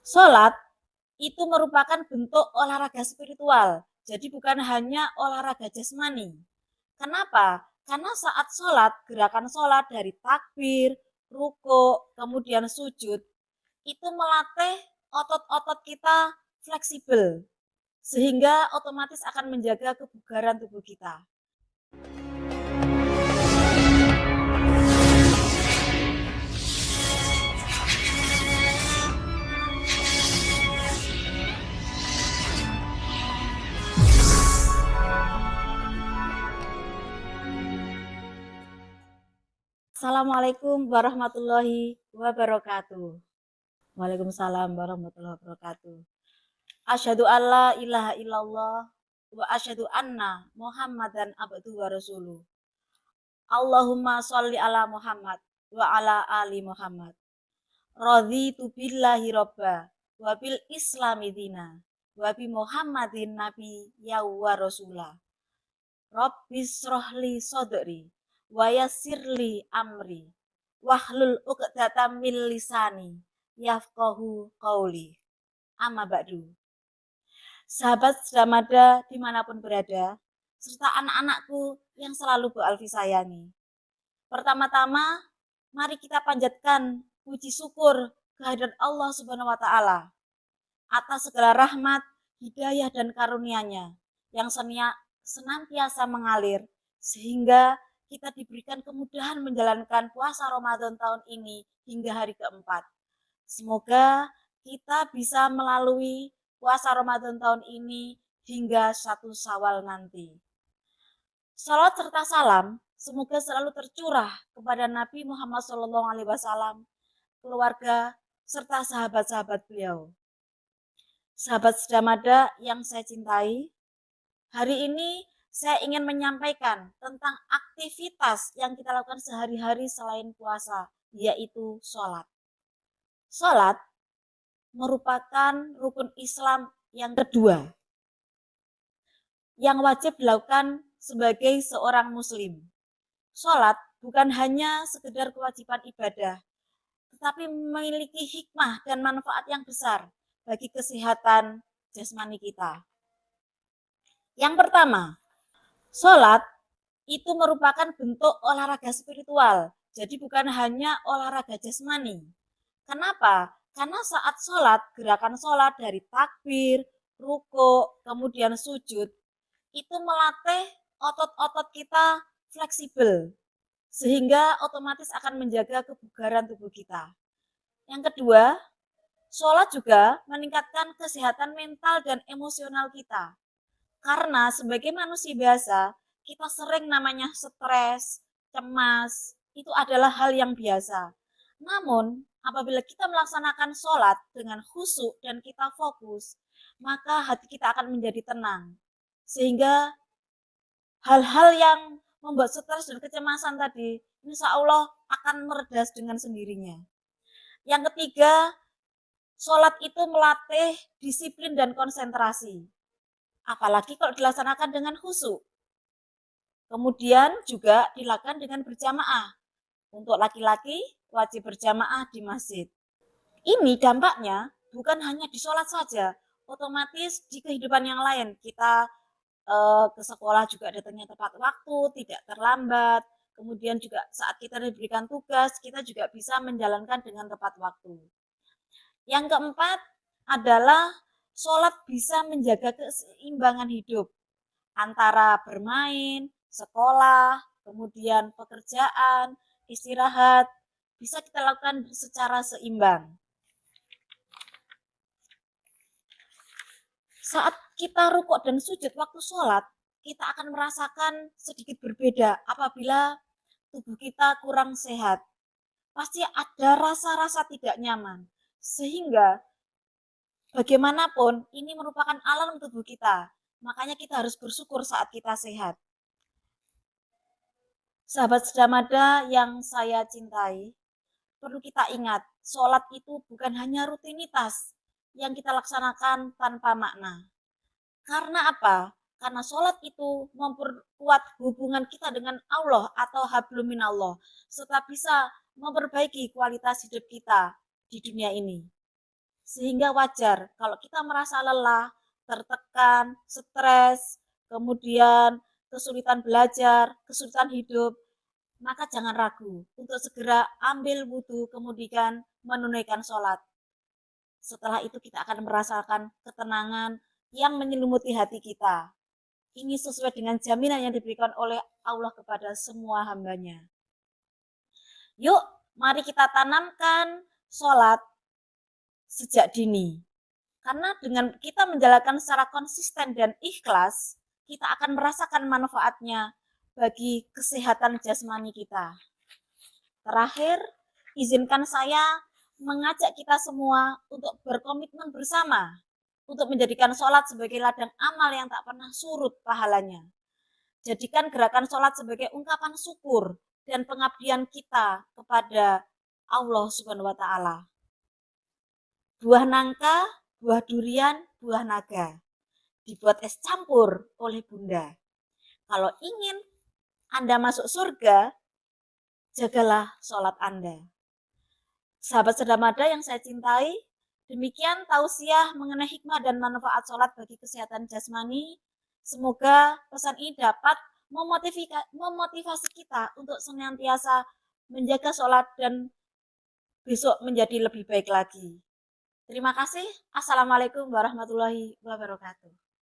Sholat itu merupakan bentuk olahraga spiritual, jadi bukan hanya olahraga jasmani. Kenapa? Karena saat sholat, gerakan sholat dari takbir, ruku, kemudian sujud, itu melatih otot-otot kita fleksibel, sehingga otomatis akan menjaga kebugaran tubuh kita. Assalamualaikum warahmatullahi wabarakatuh. Waalaikumsalam warahmatullahi wabarakatuh. Asyhadu alla ilaha illallah wa asyhadu anna Muhammadan abduhu wa rasuluh. Allahumma sholli ala Muhammad wa ala ali Muhammad. Raditu billahi robba wa bil islami dina wa bi Muhammadin nabiyya wa rasulah. Rabbis rohli sodri wa yassirli amri wahlul uqdatam min lisani yafqahu qauli. Amma ba'du. Sahabat Sedamada dimanapun berada, serta anak-anakku yang selalu Bu Alfi sayangi. Pertama-tama, mari kita panjatkan puji syukur kehadirat Allah Subhanahu wa Ta'ala atas segala rahmat, hidayah, dan karunia-Nya yang senantiasa mengalir, sehingga kita diberikan kemudahan menjalankan puasa Ramadan tahun ini hingga hari keempat. Semoga kita bisa melalui puasa Ramadan tahun ini hingga 1 Syawal nanti. Salat serta salam semoga selalu tercurah kepada Nabi Muhammad SAW, keluarga, serta sahabat-sahabat beliau. Sahabat Sedamada yang saya cintai, hari ini saya ingin menyampaikan tentang aktivitas yang kita lakukan sehari-hari selain puasa, yaitu sholat. Sholat merupakan rukun Islam yang kedua yang wajib dilakukan sebagai seorang muslim. Sholat bukan hanya sekedar kewajiban ibadah, tetapi memiliki hikmah dan manfaat yang besar bagi kesehatan jasmani kita. Yang pertama, sholat itu merupakan bentuk olahraga spiritual, jadi bukan hanya olahraga jasmani. Kenapa? Karena saat sholat, gerakan sholat dari takbir, ruku, kemudian sujud, itu melatih otot-otot kita fleksibel, sehingga otomatis akan menjaga kebugaran tubuh kita. Yang kedua, sholat juga meningkatkan kesehatan mental dan emosional kita. Karena sebagai manusia biasa, kita sering namanya stres, cemas, itu adalah hal yang biasa. Namun, apabila kita melaksanakan sholat dengan khusyuk dan kita fokus, maka hati kita akan menjadi tenang. Sehingga hal-hal yang membuat stres dan kecemasan tadi, insya Allah akan meredas dengan sendirinya. Yang ketiga, sholat itu melatih disiplin dan konsentrasi. Apalagi kalau dilaksanakan dengan khusyuk. Kemudian juga dilakukan dengan berjamaah. Untuk laki-laki wajib berjamaah di masjid. Ini dampaknya bukan hanya di sholat saja, otomatis di kehidupan yang lain. Kita ke sekolah juga datangnya tepat waktu, tidak terlambat. Kemudian juga saat kita diberikan tugas, kita juga bisa menjalankan dengan tepat waktu. Yang keempat adalah sholat bisa menjaga keseimbangan hidup antara bermain, sekolah, kemudian pekerjaan, istirahat, bisa kita lakukan secara seimbang. Saat kita rukuk dan sujud waktu sholat, kita akan merasakan sedikit berbeda apabila tubuh kita kurang sehat. Pasti ada rasa-rasa tidak nyaman, sehingga bagaimanapun ini merupakan alam tubuh kita. Makanya kita harus bersyukur saat kita sehat. Sahabat Sedamada yang saya cintai, perlu kita ingat, sholat itu bukan hanya rutinitas yang kita laksanakan tanpa makna. Karena apa? Karena sholat itu memperkuat hubungan kita dengan Allah atau hablum minallah, serta bisa memperbaiki kualitas hidup kita di dunia ini. Sehingga wajar kalau kita merasa lelah, tertekan, stres, kemudian kesulitan belajar, kesulitan hidup, maka jangan ragu untuk segera ambil wudhu kemudian menunaikan sholat. Setelah itu kita akan merasakan ketenangan yang menyelimuti hati kita. Ini sesuai dengan jaminan yang diberikan oleh Allah kepada semua hambanya. Yuk, mari kita tanamkan sholat sejak dini. Karena dengan kita menjalankan secara konsisten dan ikhlas, kita akan merasakan manfaatnya bagi kesehatan jasmani kita. Terakhir, izinkan saya mengajak kita semua untuk berkomitmen bersama untuk menjadikan sholat sebagai ladang amal yang tak pernah surut pahalanya. Jadikan gerakan sholat sebagai ungkapan syukur dan pengabdian kita kepada Allah Subhanahu wa Ta'ala. Buah nangka, buah durian, buah naga dibuat es campur oleh Bunda. Kalau ingin Anda masuk surga, jagalah sholat Anda. Sahabat Sedamada yang saya cintai, demikian tausiah mengenai hikmah dan manfaat sholat bagi kesehatan jasmani. Semoga pesan ini dapat memotivasi kita untuk senantiasa menjaga sholat dan besok menjadi lebih baik lagi. Terima kasih. Assalamualaikum warahmatullahi wabarakatuh.